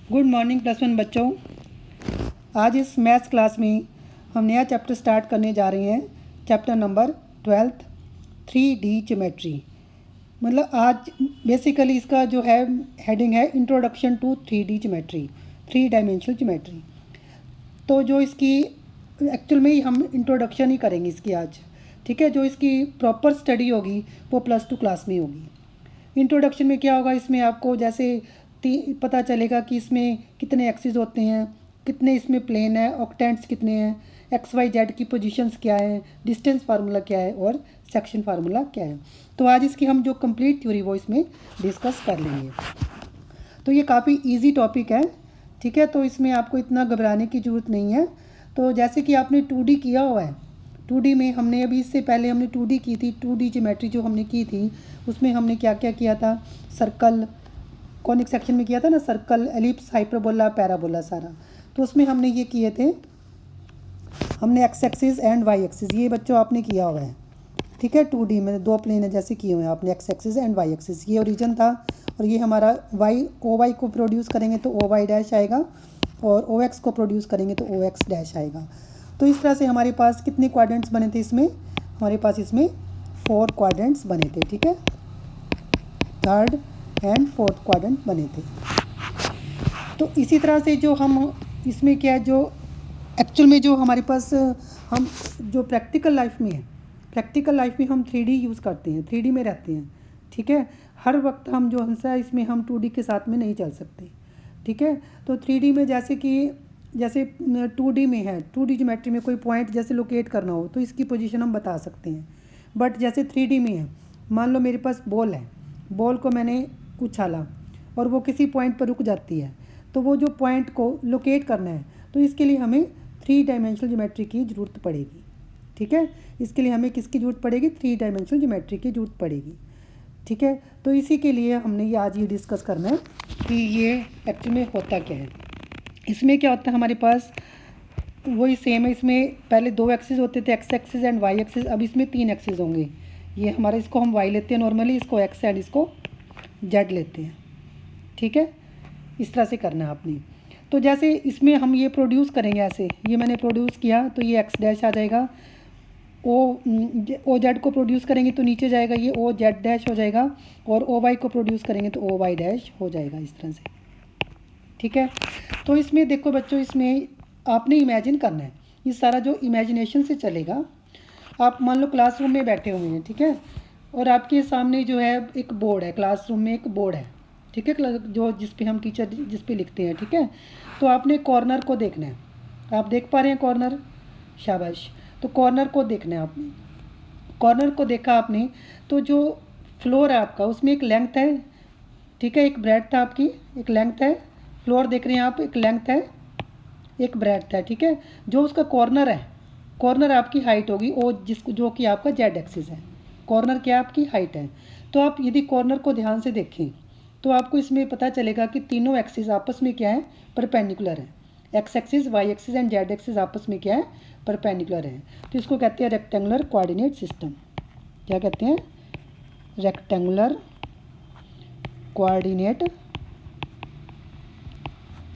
Good morning +1 बच्चों। आज इस मैथ्स क्लास में हम नया चैप्टर स्टार्ट करने जा रहे हैं। Chapter number 12 3D geometry. मतलब आज बेसिकली इसका जो है हेडिंग है introduction to 3D geometry, 3 dimensional geometry. तो जो इसकी एक्चुअल में ही हम इंट्रोडक्शन ही करेंगे इसकी आज, ठीक है। जो इसकी प्रॉपर स्टडी होगी वो +2 क्लास में होगी। इंट्रोडक्शन में क्या होगा, इसमें आपको जैसे पता चलेगा कि इसमें कितने एक्सिस होते हैं, कितने इसमें प्लेन है, ऑक्टेंट्स कितने हैं, XY Z की पोजीशंस क्या है, डिस्टेंस फार्मूला क्या है और सेक्शन फार्मूला क्या है। तो आज इसकी हम जो कंप्लीट थ्योरी वो इसमें डिस्कस कर लेंगे। तो ये काफ़ी इजी टॉपिक है, ठीक है। तो इसमें आपको इतना घबराने की ज़रूरत नहीं है। तो जैसे कि आपने 2D किया हुआ है, 2D में हमने अभी इससे पहले हमने 2D की थी। 2D ज्योमेट्री जो हमने की थी उसमें हमने क्या क्या किया था, सर्कल, कॉनिक सेक्शन में किया था ना, सर्कल, एलिप्स, हाइपरबोला, पैराबोला सारा। तो उसमें हमने ये किए थे, हमने X axis and Y axis, ये बच्चों आपने किया हुआ है, ठीक है। 2D में 2 प्लेन है जैसे किए हुए हैं आपने, X axis and Y axis. ये ओरिजिन था और ये हमारा वाई, ओ वाई को प्रोड्यूस करेंगे तो ओ वाई डैश आएगा और ओ एक्स को प्रोड्यूस करेंगे तो ओ एक्स डैश आएगा। तो इस तरह से हमारे पास कितने क्वाड्रेंट्स बने थे इसमें, हमारे पास इसमें 4 क्वाड्रेंट्स बने थे, ठीक है। 3rd एंड 4th क्वाड्रेंट बने थे। तो इसी तरह से जो हम इसमें क्या है, जो एक्चुअल में जो हमारे पास हम जो प्रैक्टिकल लाइफ में है, प्रैक्टिकल लाइफ में हम 3D यूज़ करते हैं, 3D में रहते हैं, ठीक है। हर वक्त हम जो है इसमें हम 2D के साथ में नहीं चल सकते, ठीक है। तो 3D में जैसे 2D में है, 2D ज्योमेट्री में कोई पॉइंट जैसे लोकेट करना हो तो इसकी पोजीशन हम बता सकते हैं। बट जैसे 3D में है, मान लो मेरे पास बॉल है, बॉल को मैंने उछाला और वो किसी पॉइंट पर रुक जाती है, तो वो जो पॉइंट को लोकेट करना है तो इसके लिए हमें 3 डायमेंशनल ज्योमेट्री की ज़रूरत पड़ेगी, ठीक है। इसके लिए हमें किसकी ज़रूरत पड़ेगी, 3 डायमेंशनल ज्योमेट्री की ज़रूरत पड़ेगी, ठीक है। तो इसी के लिए हमने ये आज ये डिस्कस करना है कि ये एक्चुअली में होता क्या है। इसमें क्या होता है हमारे पास, वही सेम है। इसमें पहले 2 एक्सिस होते थे, X axis and Y axis. अब इसमें 3 एक्सिस होंगे। ये हमारा, इसको हम वाई लेते हैं नॉर्मली, इसको एक्स एंड इसको जेड लेते हैं, ठीक है। इस तरह से करना है आपने। तो जैसे इसमें हम ये प्रोड्यूस करेंगे, ऐसे ये मैंने प्रोड्यूस किया तो ये एक्स डैश आ जाएगा। ओ जेड को प्रोड्यूस करेंगे तो नीचे जाएगा, ये ओ जेड डैश हो जाएगा। और ओ वाई को प्रोड्यूस करेंगे तो ओ वाई डैश हो जाएगा, इस तरह से, ठीक है। तो इसमें देखो बच्चों, इसमें आपने इमेजिन करना है, ये सारा जो इमेजिनेशन से चलेगा। आप मान लो क्लासरूम में बैठे हुए हैं, ठीक है, और आपके सामने जो है एक बोर्ड है, क्लासरूम में एक बोर्ड है, ठीक है, जो जिस पे हम टीचर जिस पे लिखते हैं, ठीक है। तो आपने कॉर्नर को देखना है, आप देख पा रहे हैं कॉर्नर, शाबाश। तो कॉर्नर को देखना है आपने, कॉर्नर को देखा आपने तो जो फ्लोर है आपका उसमें एक लेंथ है, ठीक है, एक ब्रेड्थ है आपकी, एक लेंथ है। फ्लोर देख रहे हैं आप, एक लेंथ है, एक ब्रेड्थ है, ठीक है। जो उसका कॉर्नर है, कॉर्नर आपकी हाइट होगी ओ, जिसको जो कि आपका जेड एक्सिस है। कॉर्नर क्या आपकी हाइट है। तो आप यदि कॉर्नर को ध्यान से देखें तो आपको इसमें पता चलेगा कि तीनों एक्सिस आपस में क्या है, परपेंडिकुलर है। X axis, Y axis and Z axis आपस में क्या है, परपेंडिकुलर है। तो इसको कहते हैं रेक्टेंगुलर कोऑर्डिनेट सिस्टम। क्या कहते हैं, रेक्टेंगुलर कोऑर्डिनेट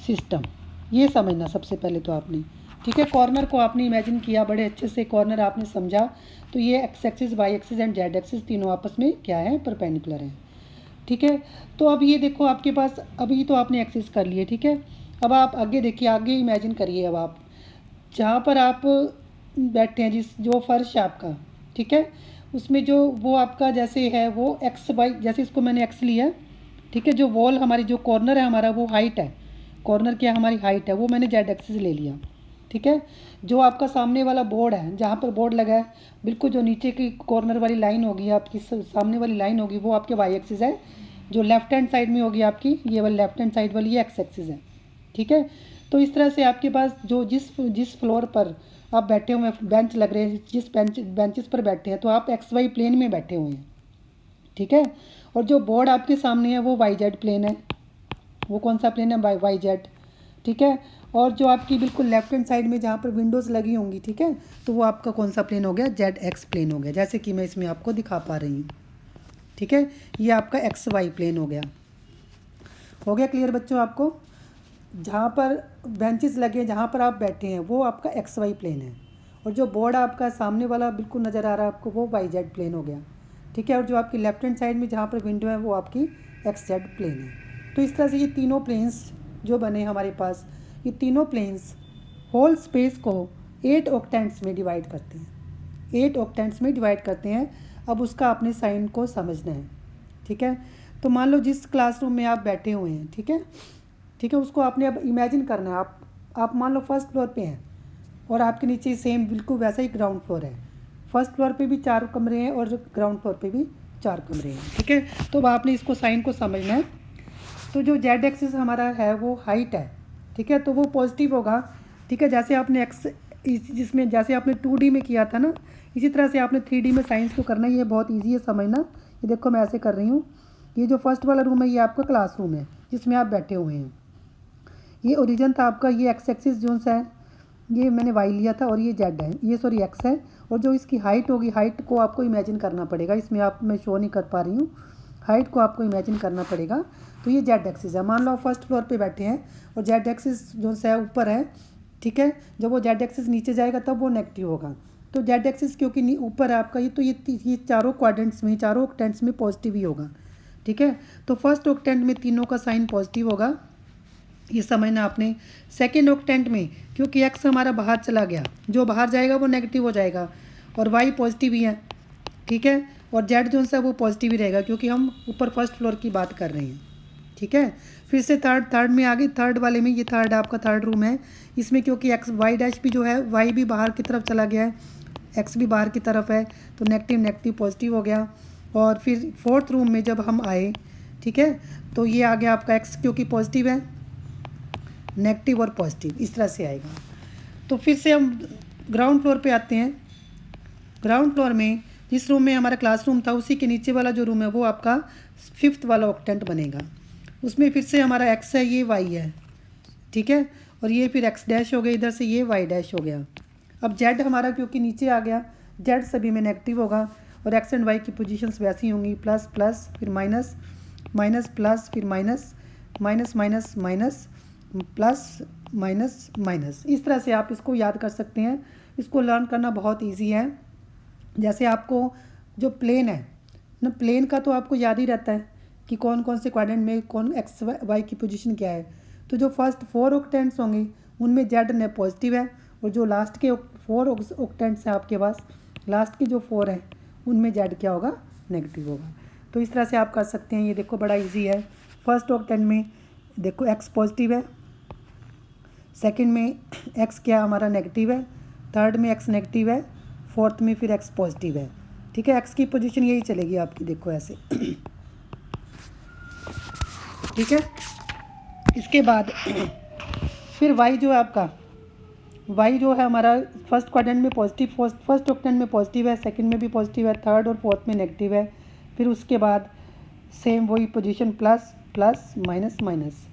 सिस्टम। ये समझना सबसे पहले तो आपने, ठीक है। कॉर्नर को आपने इमेजिन किया बड़े अच्छे से, कॉर्नर आपने समझा। तो ये X axis, Y axis and Z axis तीनों आपस में क्या है, परपेंडिकुलर है, ठीक है। तो अब ये देखो आपके पास, अभी तो आपने एक्सिस कर लिए, ठीक है। अब आप आगे देखिए, आगे इमेजिन करिए। अब आप जहाँ पर आप बैठे हैं, जिस जो फर्श है आपका, ठीक है, उसमें जो वो आपका जैसे है वो एक्स वाई, जैसे इसको मैंने एक्स लिया, ठीक है। जो वॉल हमारी, जो कॉर्नर है हमारा वो हाइट है, कॉर्नर क्या हमारी हाइट है, वो मैंने जेड एक्सिस ले लिया, ठीक है। जो आपका सामने वाला बोर्ड है, जहाँ पर बोर्ड लगा है, बिल्कुल जो नीचे की कॉर्नर वाली लाइन होगी आपकी, सामने वाली लाइन होगी, वो आपके वाई एक्सिस है। जो लेफ्ट हैंड साइड में होगी आपकी, ये वाली लेफ्ट हैंड साइड वाली, ये एक्स एक्सिस है, ठीक है। तो इस तरह से आपके पास जो जिस फ्लोर पर आप बैठे हुए हैं, बेंच लग रहे हैं, जिस बेंचेस पर बैठे हैं, तो आप एक्स वाई प्लेन में बैठे हुए हैं, ठीक है। और जो बोर्ड आपके सामने है वो वाई जेड प्लेन है। वो कौन सा प्लेन है, वाई जेड, ठीक है। और जो आपकी बिल्कुल लेफ्ट हैंड साइड में जहाँ पर विंडोज़ लगी होंगी, ठीक है, तो वो आपका कौन सा प्लेन हो गया, जेड एक्स प्लेन हो गया, जैसे कि मैं इसमें आपको दिखा पा रही हूँ, ठीक है। ये आपका एक्स वाई प्लेन हो गया क्लियर बच्चों आपको। जहाँ पर बेंचेस लगे हैं, जहाँ पर आप बैठे हैं, वो आपका एक्स वाई प्लेन है, और जो बोर्ड आपका सामने वाला बिल्कुल नज़र आ रहा है आपको, वो वाई जेड प्लेन हो गया। ठीक है, और जो आपकी लेफ्ट हैंड साइड में जहाँ पर विंडो है वो आपकी एक्स जेड प्लेन है। तो इस तरह से ये तीनों प्लेन्स जो बने हमारे पास, ये तीनों प्लेन्स होल स्पेस को 8 ऑक्टेंट्स में डिवाइड करते हैं, 8 ऑक्टेंट्स में डिवाइड करते हैं। अब उसका अपने साइन को समझना है। ठीक है, तो मान लो जिस क्लासरूम में आप बैठे हुए हैं, ठीक है, ठीक है, उसको आपने अब इमेजिन करना है। आप मान लो फर्स्ट फ्लोर पे हैं और आपके नीचे सेम बिल्कुल वैसा ही ग्राउंड फ्लोर है। फर्स्ट फ्लोर पे भी 4 कमरे हैं और ग्राउंड फ्लोर पे भी 4 कमरे हैं। ठीक है, तो अब आपने इसको साइन को समझना है। तो जो जेड एक्सिस हमारा है वो हाइट है। ठीक है, तो वो पॉजिटिव होगा। ठीक है, जैसे आपने जिसमें जैसे आपने 2D में किया था ना, इसी तरह से आपने 3D में साइंस को करना है। ये बहुत ईजी है समझना। ये देखो मैं ऐसे कर रही हूँ। ये जो फर्स्ट वाला रूम है ये आपका क्लासरूम है जिसमें आप बैठे हुए हैं। ये ओरिजिन था आपका, ये एक्स एक्सिस जो सा है ये मैंने वाई लिया था, और ये जेड है, ये सॉरी एक्स है। और जो इसकी हाइट होगी, हाइट को आपको इमेजिन करना पड़ेगा। इसमें आप मैं शो नहीं कर पा रही हूँ, हाइट को आपको इमेजिन करना पड़ेगा। तो ये जेड एक्सिस है। मान लो आप फर्स्ट फ्लोर पे बैठे हैं और जेड एक्सिस जो सा है ऊपर है। ठीक है, जब वो जेड एक्सिस नीचे जाएगा तब वो नेगेटिव होगा। तो जेड एक्सिस क्योंकि ऊपर है आपका, ये तो ये चारों क्वाड्रेंट्स में, चारों ऑक्टेंट्स में पॉजिटिव ही होगा। ठीक है, तो फर्स्ट ऑक्टेंट में तीनों का साइन पॉजिटिव होगा, ये समझना आपने। सेकेंड ऑक्टेंट में क्योंकि एक्स हमारा बाहर चला गया, जो बाहर जाएगा वो नेगेटिव हो जाएगा, और वाई पॉजिटिव ही है। ठीक है, और जेड जो सा वो पॉजिटिव ही रहेगा क्योंकि हम ऊपर फर्स्ट फ्लोर की बात कर रहे हैं। ठीक है, फिर से थर्ड में आगे, थर्ड वाले में, ये थर्ड आपका थर्ड रूम है। इसमें क्योंकि एक्स वाई डैश भी जो है, वाई भी बाहर की तरफ चला गया है, एक्स भी बाहर की तरफ है, तो नेगेटिव नेगेटिव पॉजिटिव हो गया। और फिर फोर्थ रूम में जब हम आए, ठीक है, तो ये आ गया आपका एक्स क्योंकि पॉजिटिव है, नेगेटिव और पॉजिटिव इस तरह से आएगा। तो फिर से हम ग्राउंड फ्लोर पे आते हैं। ग्राउंड फ्लोर में जिस रूम में हमारा क्लासरूम था उसी के नीचे वाला जो रूम है वो आपका फिफ्थ वाला ऑक्टेंट बनेगा। उसमें फिर से हमारा एक्स है, ये वाई है। ठीक है, और ये फिर एक्स डैश हो गया, इधर से ये वाई डैश हो गया। अब जेड हमारा क्योंकि नीचे आ गया, जेड सभी में नेगेटिव होगा, और एक्स एंड वाई की पोजीशंस वैसी होंगी, प्लस प्लस फिर माइनस, माइनस प्लस फिर minus, minus minus minus, plus minus minus. इस तरह से आप इसको याद कर सकते हैं। इसको लर्न करना बहुत ईजी है। जैसे आपको जो प्लेन है ना, प्लेन का तो आपको याद ही रहता है कि कौन कौन से क्वाड्रेंट में कौन एक्स वाई की पोजीशन क्या है। तो जो फर्स्ट 4 ऑक्टेंट्स होंगे उनमें जेड ने पॉजिटिव है, और जो लास्ट के 4 ऑक्टेंट्स हैं आपके पास, लास्ट के जो 4 हैं उनमें जेड क्या होगा, नेगेटिव होगा। तो इस तरह से आप कर सकते हैं। ये देखो बड़ा इजी है। फर्स्ट ऑक्टेंट में देखो एक्स पॉजिटिव है, सेकंड में एक्स क्या हमारा नेगेटिव है, थर्ड में एक्स नेगेटिव है, फोर्थ में फिर एक्स पॉजिटिव है। ठीक है, एक्स की पोजीशन यही चलेगी आपकी, देखो ऐसे। ठीक है, इसके बाद फिर वाई जो है आपका, वाई जो है हमारा फर्स्ट क्वाड्रेंट में पॉजिटिव, फर्स्ट ऑक्टेंट में पॉजिटिव है, सेकंड में भी पॉजिटिव है, थर्ड और फोर्थ में नेगेटिव है। फिर उसके बाद सेम वही position, plus plus minus minus.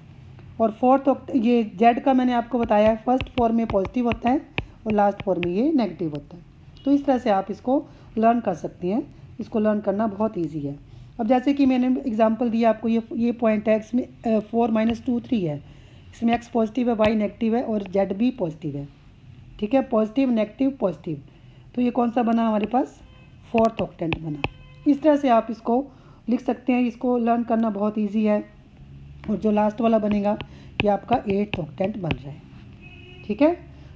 और फोर्थ ये जेड का मैंने आपको बताया है, फर्स्ट 4 में पॉजिटिव होता है और लास्ट 4 में ये नेगेटिव होता है। तो इस तरह से आप इसको लर्न कर सकती हैं। इसको लर्न करना बहुत ईजी है। अब जैसे कि मैंने एग्जांपल दिया आपको, ये पॉइंट है, इसमें 4 - 2 3 है, इसमें एक्स पॉजिटिव है, वाई नेगेटिव है और जेड भी पॉजिटिव है। ठीक है, पॉजिटिव नेगेटिव पॉजिटिव, तो ये कौन सा बना हमारे पास, फोर्थ ऑक्टेंट बना। इस तरह से आप इसको लिख सकते हैं। इसको लर्न करना बहुत ईजी है। और जो लास्ट वाला बनेगा ये आपका 8th ऑक्टेंट बन रहा है। ठीक है,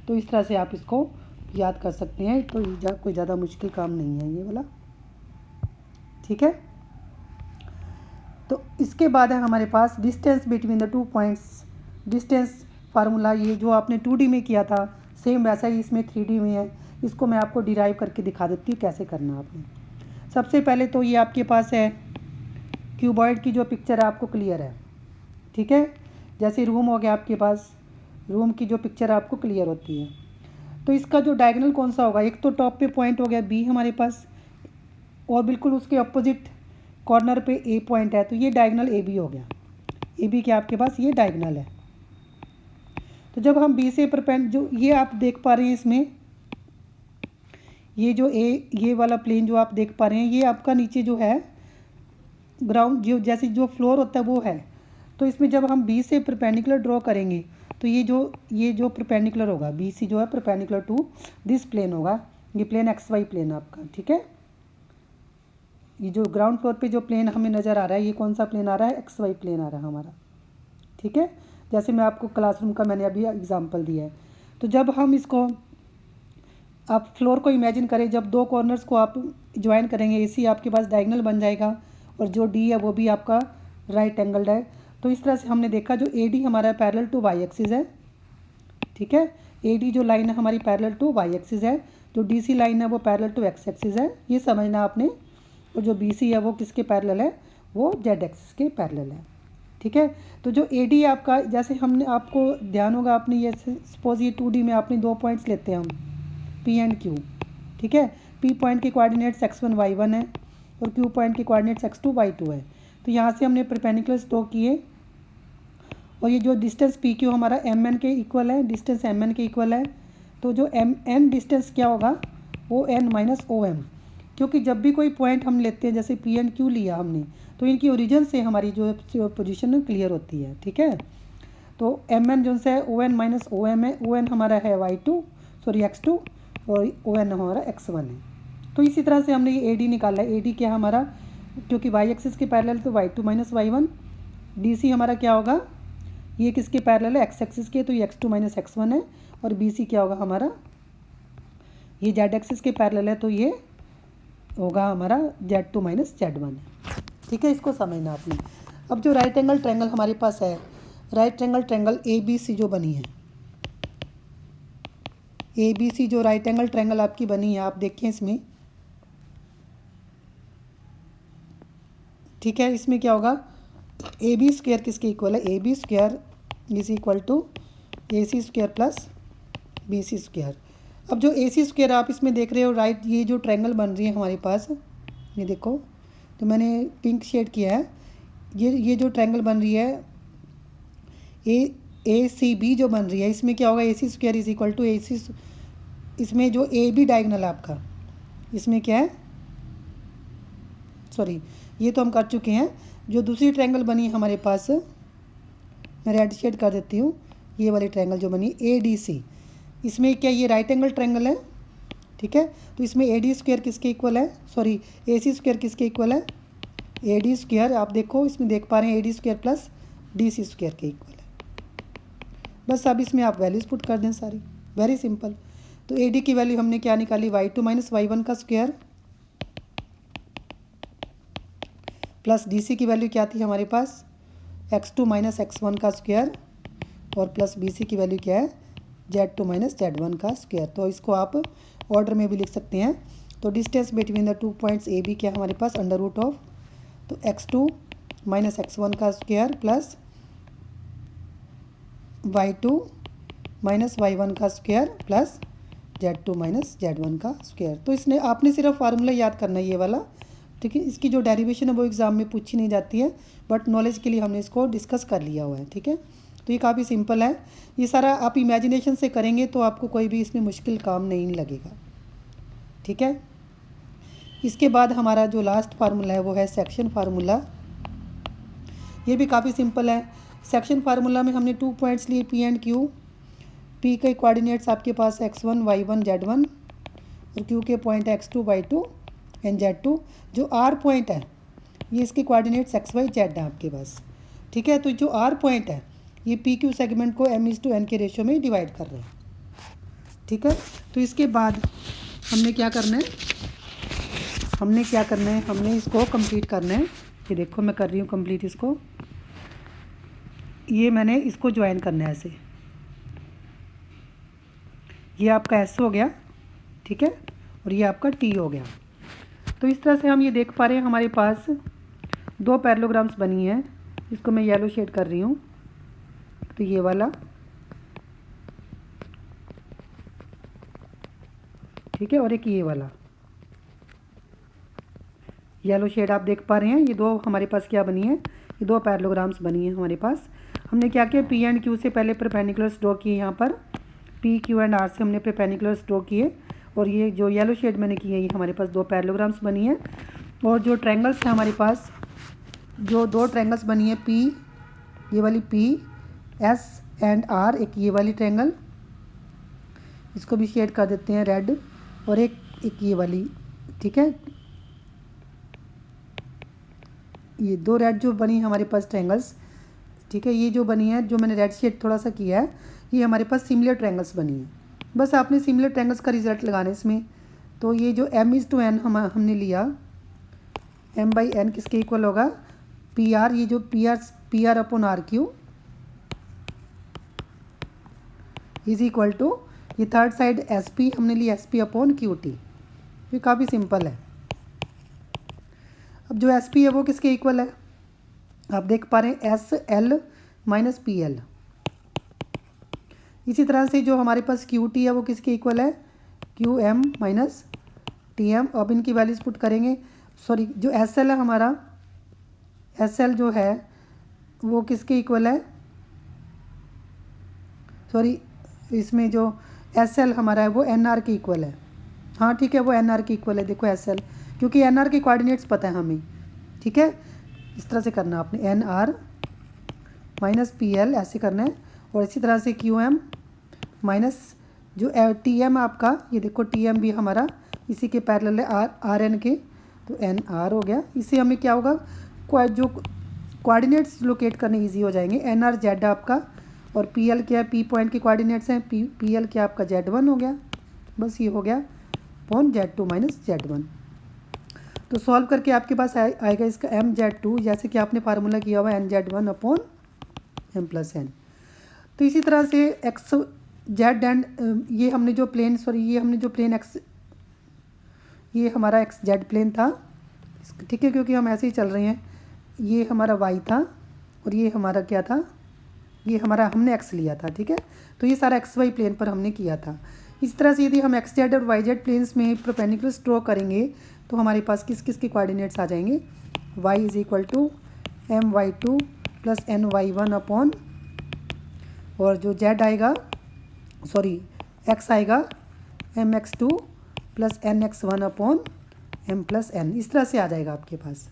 तो इस तरह से आप इसको याद कर सकते हैं। तो कोई ज़्यादा मुश्किल काम नहीं है ये वाला। ठीक है, तो इसके बाद है हमारे पास distance between the 2 points. Distance formula ये जो आपने 2D में किया था सेम वैसा ही इसमें 3D में है। इसको मैं आपको डिराइव करके दिखा देती हूँ कैसे करना आपने। सबसे पहले तो ये आपके पास है क्यूबॉइड की जो पिक्चर है आपको क्लियर है। ठीक है, जैसे रूम हो गया आपके पास, रूम की जो पिक्चर आपको क्लियर होती है। तो इसका जो डायगोनल कौन सा होगा, एक तो टॉप पे पॉइंट हो गया बी हमारे पास, और बिल्कुल उसके अपोजिट कॉर्नर पे ए पॉइंट है, तो ये डायगोनल ए बी हो गया। ए बी के आपके पास ये डायगोनल है। तो जब हम बी से जो ये आप देख पा रहे हैं इसमें, ये जो ये वाला प्लेन जो आप देख पा रहे हैं, ये आपका नीचे जो है ग्राउंड, जो जैसे जो फ्लोर होता है वो है। तो इसमें जब हम बी से परपेंडिकुलर ड्रॉ करेंगे तो ये जो परपेंडिकुलर होगा बी सी जो है परपेंडिकुलर टू दिस प्लेन होगा, ये प्लेन एक्स वाई प्लेन आपका, ठीक है। ये जो ग्राउंड फ्लोर पे जो प्लेन हमें नज़र आ रहा है, ये कौन सा प्लेन आ रहा है, एक्स वाई प्लेन आ रहा है हमारा, ठीक है। जैसे मैं आपको क्लासरूम का मैंने अभी एग्जांपल दिया है। तो जब हम इसको आप फ्लोर को इमेजिन करें, जब दो कॉर्नर्स को आप ज्वाइन करेंगे, एसी आपके पास डायगोनल बन जाएगा और जो डी है वो भी आपका राइट एंगल्ड है। तो इस तरह से हमने देखा जो ए डी हमारा पैरेलल टू वाई एक्सिस है, ठीक है। ए डी जो लाइन है हमारी पैरेलल टू वाई एक्सिस है, जो डी सी लाइन है वो पैरेलल टू एक्स एक्सिस है, ये समझना आपने। और जो बी सी है वो किसके पैरेलल है, वो जेड एक्सिस के पैरेलल है, ठीक है। तो जो ए डी आपका, जैसे हमने आपको ध्यान होगा, आपने ये सपोज ये 2D में आपने 2 पॉइंट्स लेते हैं हम पी एंड क्यू, ठीक है। पी पॉइंट के कोऑर्डिनेट्स x1 y1 है और क्यू पॉइंट के कोऑर्डिनेट्स x2 y2 है। तो यहाँ से हमने परपेंडिकुलर ड्रॉ किए और ये जो डिस्टेंस पी क्यू हमारा एम एन के इक्वल है, डिस्टेंस एम एन के इक्वल है। तो जो एम एन डिस्टेंस क्या होगा, O N minus O M, क्योंकि जब भी कोई पॉइंट हम लेते हैं, जैसे पी एंड क्यू लिया हमने, तो इनकी ओरिजिन से हमारी जो पोजीशन क्लियर होती है, ठीक है। तो एम एन जो है O N minus O M है, ओ एन हमारा है x2 और ओ एन हमारा x1 है। तो इसी तरह से हमने ये ए डी निकाला है। ए डी क्या हमारा, क्योंकि वाई एक्सिस के पैरेलल तो y2 minus y1, D C हमारा क्या होगा, ये किसके पैरेलल है, एक्स एक्सिस के, तो ये x2 माइनस x1 है। और बी सी क्या होगा हमारा, ये जेड एक्सिस के पैरेलल है, तो ये होगा हमारा z2 माइनस z1 है, ठीक है। इसको समझना आपने। अब जो राइट एंगल ट्रायंगल हमारे पास है, right angle triangle A B C जो बनी है, ए बी सी जो राइट एंगल ट्रायंगल आपकी बनी है, आप देखें इसमें, ठीक है। इसमें क्या होगा, ए बी स्क्वायर किसके इक्वल है, A B square is equal to A C square plus B C square. अब जो ए सी स्क्वायर आप इसमें देख रहे हो राइट, ये जो ट्रायंगल बन रही है हमारे पास, ये देखो, तो मैंने पिंक शेड किया है, ये जो ट्रायंगल बन रही है ए सी बी जो बन रही है, इसमें क्या होगा, ए C square is equal to A सी, इसमें जो ए बी डायगोनल है आपका, इसमें क्या है, सॉरी ये तो हम कर चुके हैं। जो दूसरी ट्रायंगल बनी है हमारे पास, मैं रेड शेड कर देती हूँ, ये वाली ट्रायंगल जो बनी ए डी सी, इसमें क्या ये राइट एंगल ट्रायंगल है, ठीक है। तो इसमें ए डी स्क्वायर किसके इक्वल है, सॉरी ए सी स्क्वायर किसके इक्वल है, ए डी स्क्वायर, आप देखो इसमें देख पा रहे हैं A D square plus D C square के इक्वल है। बस अब इसमें आप वैल्यूज़ पुट कर दें सारी, वेरी सिंपल। तो ए डी की वैल्यू हमने क्या निकाली, y2 माइनस y1 का स्क्वायर प्लस डी सी की वैल्यू क्या थी हमारे पास, x2 माइनस x1 का स्क्वायर और प्लस बी सी की वैल्यू क्या है, z2 माइनस z1 का स्क्वायर। तो इसको आप ऑर्डर में भी लिख सकते हैं। तो distance between the 2 points A B क्या हमारे पास, अंडर रूट ऑफ, तो x2 माइनस x1 का square plus y2 minus y1 का square plus z2 minus z1 का स्क्वायर। तो इसने आपने सिर्फ फार्मूला याद करना है ये वाला, ठीक है। इसकी जो डेरिवेशन है वो एग्ज़ाम में पूछी नहीं जाती है, बट नॉलेज के लिए हमने इसको डिस्कस कर लिया हुआ है, ठीक है। तो ये काफ़ी सिंपल है, ये सारा आप इमेजिनेशन से करेंगे तो आपको कोई भी इसमें मुश्किल काम नहीं लगेगा, ठीक है। इसके बाद हमारा जो लास्ट फार्मूला है वो है सेक्शन फार्मूला। ये भी काफ़ी सिंपल है। सेक्शन फार्मूला में हमने 2 पॉइंट्स लिए पी एंड क्यू। पी के कोऑर्डिनेट्स आपके पास x1 y1 z1 और क्यू के पॉइंट है x2 y2 एंड z2। जो आर पॉइंट है ये इसके कोऑर्डिनेट्स x y z है आपके पास, ठीक है। तो जो आर पॉइंट है ये पी क्यू सेगमेंट को m/n के रेशियो में डिवाइड कर रहे हैं, ठीक है। तो इसके बाद हमने क्या करना है, हमने इसको कंप्लीट करना है। ये देखो मैं कर रही हूँ कंप्लीट इसको, ये मैंने इसको ज्वाइन करना है ऐसे, ये आपका एस हो गया, ठीक है, और ये आपका टी हो गया। तो इस तरह से हम ये देख पा रहे हैं हमारे पास 2 पैरेललोग्राम्स बनी है। इसको मैं येलो शेड कर रही हूँ, तो ये वाला, ठीक है, और एक ये वाला येलो शेड आप देख पा रहे हैं। ये 2 हमारे पास क्या बनी है, ये 2 पैरेललोग्राम्स बनी है हमारे पास। हमने क्या किया, पी एंड क्यू से पहले परपेंडिकुलर्स ड्रॉ किए, यहाँ पर पी क्यू एंड आर से हमने परपेंडिकुलर्स ड्रॉ किए, और ये जो येलो शेड मैंने की है ये हमारे पास 2 पैरेललोग्राम्स बनी है। और जो ट्रायंगल्स है हमारे पास, जो 2 ट्रायंगल्स बनी है पी, ये वाली पी एस एंड आर, एक ये वाली ट्रायंगल, इसको भी शेड कर देते हैं रेड, और एक ये वाली, ठीक है। ये दो रेड जो बनी हमारे पास ट्रायंगल्स, ठीक है, ये जो बनी है, जो मैंने रेड शेड थोड़ा सा किया है, ये हमारे पास सिमिलर ट्रायंगल्स बनी है। बस आपने सिमिलर ट्रायंगल्स का रिजल्ट लगाना है इसमें। तो ये जो m/n हमने लिया, m/n किसके इक्वल होगा, पी आर, ये जो P R upon R Q is equal to, ये थर्ड साइड एस पी हमने लिया, S P upon Q T. ये काफ़ी सिंपल है। अब जो एस पी है वो किसके इक्वल है, आप देख पा रहे हैं, S L minus P L. इसी तरह से जो हमारे पास क्यू टी है वो किसके इक्वल है, Q M minus T M. अब इनकी वैल्यूज पुट करेंगे, सॉरी जो एस एल है हमारा, एस एल जो है वो किसके इक्वल है, सॉरी इसमें जो एस एल हमारा है वो एन आर के इक्वल है। हाँ ठीक है, वो एन आर के इक्वल है, देखो एस एल, क्योंकि एन आर के कोऑर्डिनेट्स पता है हमें, ठीक है। इस तरह से करना आपने, N R minus P L ऐसे करना है, और इसी तरह से क्यू एम माइनस जो टी एम आपका, ये देखो टी एम भी हमारा इसी के पैरेलल है आर एन के, तो एन आर हो गया। इससे हमें क्या होगा, जो कोऑर्डिनेट्स लोकेट करने इजी हो जाएंगे। एन आर जेड आपका, और पी एल क्या है, पी पॉइंट के कोऑर्डिनेट्स हैं, पी एल क्या आपका Z1 हो गया, बस ये हो गया अपॉन Z2 माइनस Z1। तो सॉल्व करके आपके पास आएगा इसका mZ2, जैसे कि आपने फार्मूला किया हुआ nZ1 अपॉन m+n। तो इसी तरह से एक्स जेड एंड ये हमने जो प्लेन, सॉरी ये हमने जो प्लेन एक्स, ये हमारा एक्स जेड प्लेन था, ठीक है, क्योंकि हम ऐसे ही चल रहे हैं। ये हमारा वाई था, और ये हमारा क्या था, ये हमारा हमने एक्स लिया था, ठीक है। तो ये सारा एक्स वाई प्लेन पर हमने किया था। इस तरह से यदि हम एक्स जेड और वाई जेड प्लेन्स में परपेंडिकुलर ड्रॉ करेंगे तो हमारे पास किस किस के कोऑर्डिनेट्स आ जाएंगे, Y is equal to my2 plus ny1 upon, और जो जेड आएगा, सॉरी एक्स आएगा mx2 plus nx1 upon m+n। इस तरह से आ जाएगा आपके पास,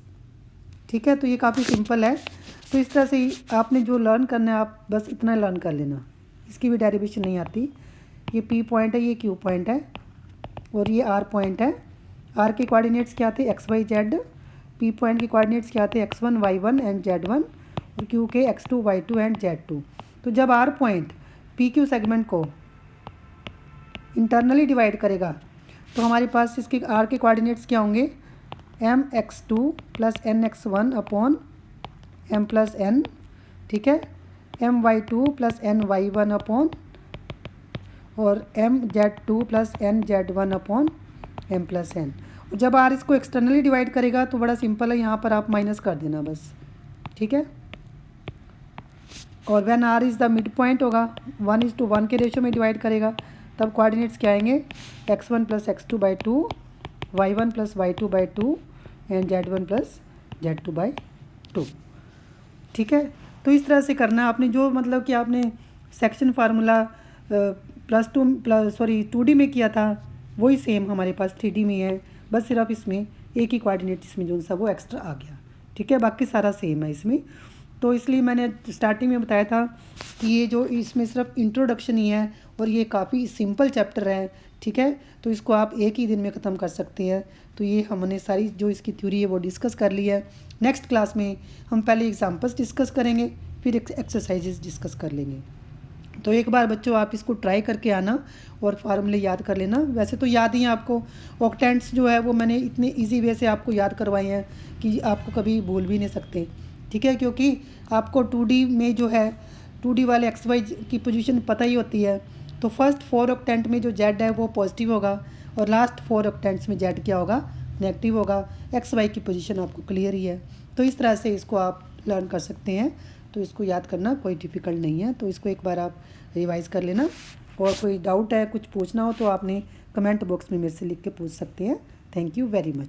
ठीक है। तो ये काफ़ी सिंपल है। तो इस तरह से आपने जो लर्न करना है आप बस इतना लर्न कर लेना, इसकी भी डेरिवेशन नहीं आती। ये पी पॉइंट है, ये क्यू पॉइंट है, और ये आर पॉइंट है। आर के कोऑर्डिनेट्स क्या थे, X Y Z. P point के कोऑर्डिनेट्स क्या थे, x1 y1 एंड z1, और क्यू के x2 y2 एंड z2। तो जब R point P Q segment को इंटरनली डिवाइड करेगा तो हमारे पास इसके आर के कोऑर्डिनेट्स क्या होंगे, mx2 plus nx1 upon m+n, ठीक है, my2 प्लस ny1 अपॉन, और mz2 plus nz1 upon m+n। और जब आर इसको एक्सटर्नली डिवाइड करेगा तो बड़ा सिंपल है, यहाँ पर आप माइनस कर देना बस, ठीक है। और when R is the mid point होगा, 1:1 के रेशो में डिवाइड करेगा, तब कोऑर्डिनेट्स क्या आएंगे, x1 plus x2/2, y1 plus y2/2 and z1 plus z2/2, ठीक है। तो इस तरह से करना है आपने, जो मतलब कि आपने सेक्शन फार्मूला +2 में किया था वही सेम हमारे पास 3D में है, बस सिर्फ इसमें एक ही कोऑर्डिनेट इसमें जो सा वो एक्स्ट्रा आ गया, ठीक है, बाकी सारा सेम है इसमें। तो इसलिए मैंने स्टार्टिंग में बताया था कि ये जो इसमें सिर्फ इंट्रोडक्शन ही है, और ये काफ़ी सिंपल चैप्टर है, ठीक है। तो इसको आप एक ही दिन में ख़त्म कर सकते हैं। तो ये हमने सारी जो इसकी थ्योरी है वो डिस्कस कर ली है। नेक्स्ट क्लास में हम पहले एग्जाम्पल्स डिस्कस करेंगे, फिर एक्सरसाइजेस डिस्कस कर लेंगे। तो एक बार बच्चों आप इसको ट्राई करके आना और फार्मूले याद कर लेना। वैसे तो याद ही हैं आपको, ऑक्टेंट्स जो है वो मैंने इतने इजी वे से आपको याद करवाए हैं कि आपको कभी भूल भी नहीं सकते, ठीक है, क्योंकि आपको 2D में जो है 2D वाले एक्स वाई की पोजीशन पता ही होती है। तो फर्स्ट 4 ऑक्टेंट में जो जेड है वो पॉजिटिव होगा, और लास्ट 4 ऑक्टेंट्स में जेड क्या होगा, नेगेटिव होगा। एक्स वाई की पोजीशन आपको क्लियर ही है। तो इस तरह से इसको आप लर्न कर सकते हैं। तो इसको याद करना कोई डिफ़िकल्ट नहीं है। तो इसको एक बार आप रिवाइज़ कर लेना, और कोई डाउट है, कुछ पूछना हो तो आपने कमेंट बॉक्स में मेरे से लिख के पूछ सकते हैं। Thank you very much.